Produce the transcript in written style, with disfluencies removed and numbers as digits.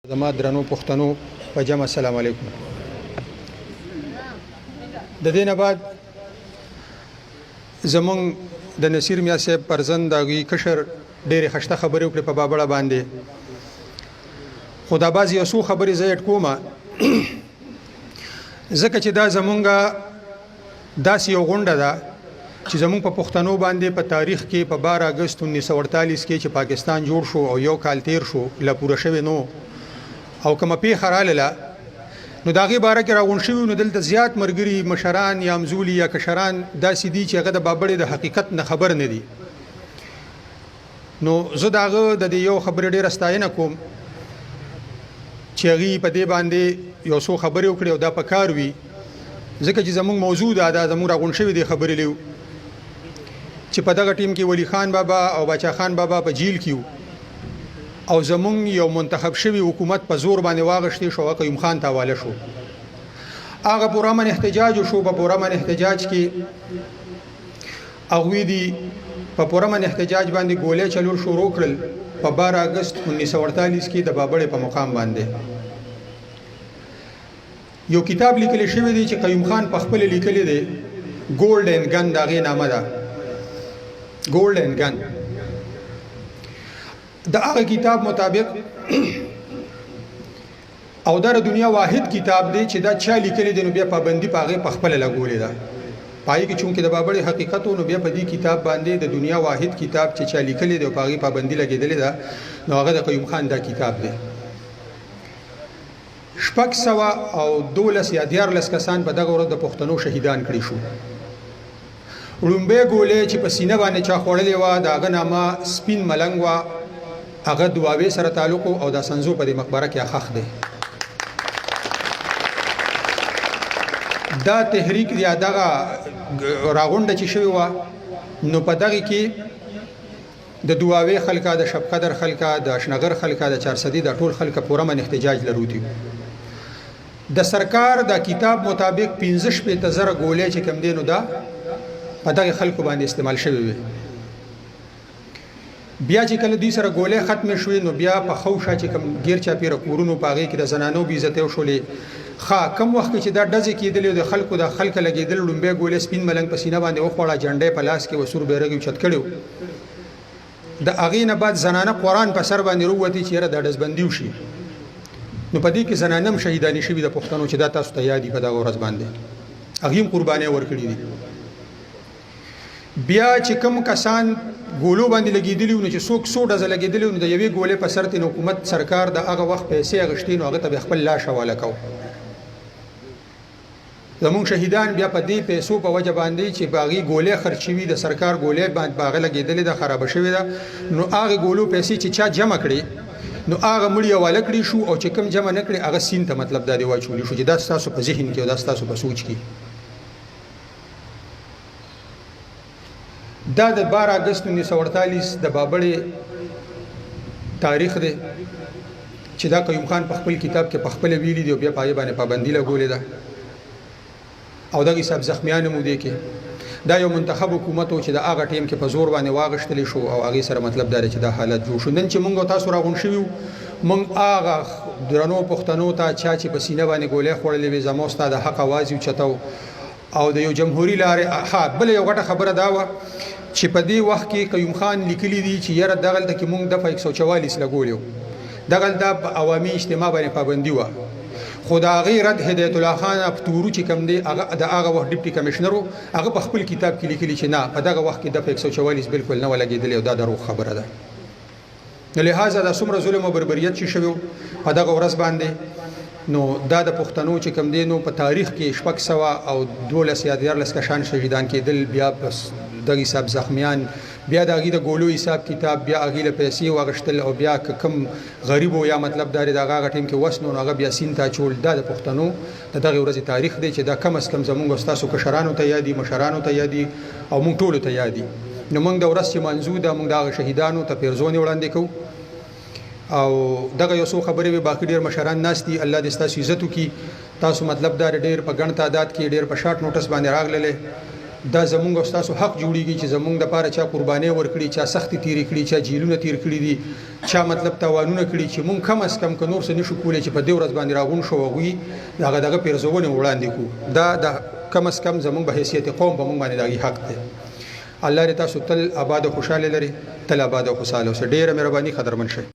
زما درنو پښتنو په جمع السلام علیکم. د دې نه بعد زمون د نصیر میا صاحب پرزند دغه کشر ډېر خشته خبرې وکړې په بابړه باندې. خدا باز یو څو خبرې زه کومه ځکه چې دا زمونږه داسې یو غونډه ده چې زمونږ په پښتنو باندې په تاریخ کې په 12 اگست 1948 کې چې پاکستان جوړ شو او یو کال تیر شو لا پوره شوی نو او کومه پیښه رااله نو داغه باره کې راغون شوی نو دلته زیات مرګري مشران یا مزولي یا کشران داسې دي چې هغه د بابړې د حقیقت نه خبر نه دي. نو زه داغه د یو خبرې ډېر استاینه کوم چې هغه په دې باندې یو څو خبرې وکړي او دا پکار وي ځکه چې زموږ موضوع دا زموږ راغون شوی دی خبرې لیو چې په دغه ټیم کې ولی خان بابا او بچا خان بابا په جیل کې او زمون یو منتخب شوی حکومت په زور باندې واغشتي شو او قیوم خان ته حواله شو. هغه پرامن احتجاج شو په پرامن احتجاج کې اغوی دی په پرامن احتجاج باندې ګولې چلول شروع کړل په 12 اگست 1948 کې د بابړې په مقام باندې. یو کتاب لیکل شوی دی چې قیوم خان په خپل لیکل دی ګولډن ګن دغه نامه ده ګولډن ګن. د هغه کتاب مطابق او دا دنیا واحد کتاب دی چې دا چا لیکلی دی نو بیا پابندي پاغه په خپل لګولې ده پای کې چونکه د بابړې حقیقت نو بیا په دې کتاب باندې د دنیا واحد کتاب چې چا لیکلی دی او پاغه پابندي لګیدلې ده نو هغه د قیوم خان دا کتاب دی. شپږ سوه او 12 یا 14 کسان په دغه ورځ د پښتنو شهیدان کړي شو. وړومبه ګولې چې په سینه باندې چا خوړلې و داغه نامه سپین ملنګ و هغه دواوی سره تعلق او د سنزو په مقبره کې اخخ دی. دا تحریک دی دغه راغونډه چې شوی و نو په دغه کې د دواوی خلکا د شبقدر خلکا د اشنغر خلکا د چارسدی د ټول خلکا پوره من احتجاج لرو دي. د سرکار د کتاب مطابق 15,000 ګولې چې کم دینو دا په دغه خلکو باندې استعمال شوی وي. بیا چې کله دوی سره ګولې ختم شوې نو بیا په خوشا چې کم غیر چا پیره کورونو پاغې کې د زنانو بي عزت او شولې خا کم وخت چې دا ډزې کېدلې د خلکو د خلک لګېدل لومبه ګولې سپین ملنګ په سینه باندې وخوړه جنډې په لاس کې وسور بیرګي چت کړو. د اغې نه بعد زنانه قران په سر باندې وروتي چې را د ډزبندي وشي نو په دې کې زنانم شهیدانی شوی د پښتنو چې دا تاسو ته یادې په دغه ورځ باندې اغیم قرباني ورکړي دي. بیا چې کم کسان ګولو باندې لګیدلی نو چې څوک څو ډزه لګیدلی نو د یوې ګولې په سر ته حکومت سرکار د هغه وخت پیسې غشتین او هغه ته خپل لاش حواله کو. زمون شهیدان بیا په دې پیسو په وجه باندې چې باغی ګولې خرچوي د سرکار ګولې باندې باغ لګیدلې د خراب شوی ده نو هغه ګولو پیسې چې چا جمع کړي نو هغه مړی حواله کړی شو او چې کم جمع نکړي هغه سین ته مطلب دا دی واچول شو چې دا تاسو په ذهن کې او دا تاسو په سوچ کې. دا د 12 اگست 1948 د بابړې تاریخ دی چې دا قیوم خان په خپل کتاب کې په خپل ویلي دی او بیا پای باندې پابندي لګولې ده او دغه حساب زخمیان مو دی کې دا یو منتخب حکومت او چې د هغه ټیم کې په زور باندې واغشتلی شو او هغه سره مطلب دا چې دا حالت جوړ شو. نن چې مونږ تاسو راغون شوی مونږ هغه درنو پښتنو ته چې په سینه باندې ګولې خوړلې وي زموږ ستاسو د حق आवाज یو چتاو او د یو جمهوریت لارې ها بل یو غټه خبره دا و چې په دې وخت کې قیوم خان لیکلی دی چې یره دغه ته کې مونږ د 144 لګولیو دغه د عوامي اجتماع باندې پابندي و خدا غیرت هدایت الله خان اپتورو چې کم دی هغه د هغه وخت ډیپټي کمشنر هغه په خپل کتاب کې لیکلی چې نه په دغه وخت کې د 144 بالکل نه ولګیدل او دا درو خبره ده. لہذا د څومره ظلم او بربریت چې شوی په دغه ورځ باندې نو دا د پښتنو چې کم دی نو په تاریخ کې 600 او 12 یا 14 کسان شهیدان کېدل بیا بس دغه حساب زخمیان بیا دغه د ګولو حساب کتاب بیا اغیله پیسې واغشتل او بیا کم غریب یا مطلب دار دغه ټیم کې وسنو هغه بیا سین تا چول دا د پښتنو دغه ورځ تاریخ دی چې دا کم اس کم زمونږ استادو کشرانو ته یادي مشرانو ته یادي او مونږ ټول ته یادي. نو مونږ د ورځ چې منځو د مونږ د شهیدانو ته پیرزونی وړاندې کوو او دغه یو څو خبرې به باقي ډیر مشران ناس دي الله دې تاسو عزت وکي تاسو مطلب دا ډیر په ګڼ تعداد کې ډیر په شارټ نوټس باندې راغلل دا زمونږ او ستاسو حق جوړیږي چې زمونږ د پاره چا قرباني ورکړي، چا سختي تیرې کړي، چا جیلونه تیر کړي دي، چا مطلب تاوانونه کړي چې مونږ کم از کم که نور څه نشو کولی چې په دې ورځ باندې راغون شو هغوی دغه پیرزونې وړاندې کړو. دا د کم از کم زمونږ په حیثیت قوم په مونږ باندې دغه حق دی. الله دې تاسو تل آباد او خوشاله لري، تل آباد او خوشاله اوسئ. ډېره مهرباني، قدرمن شئ.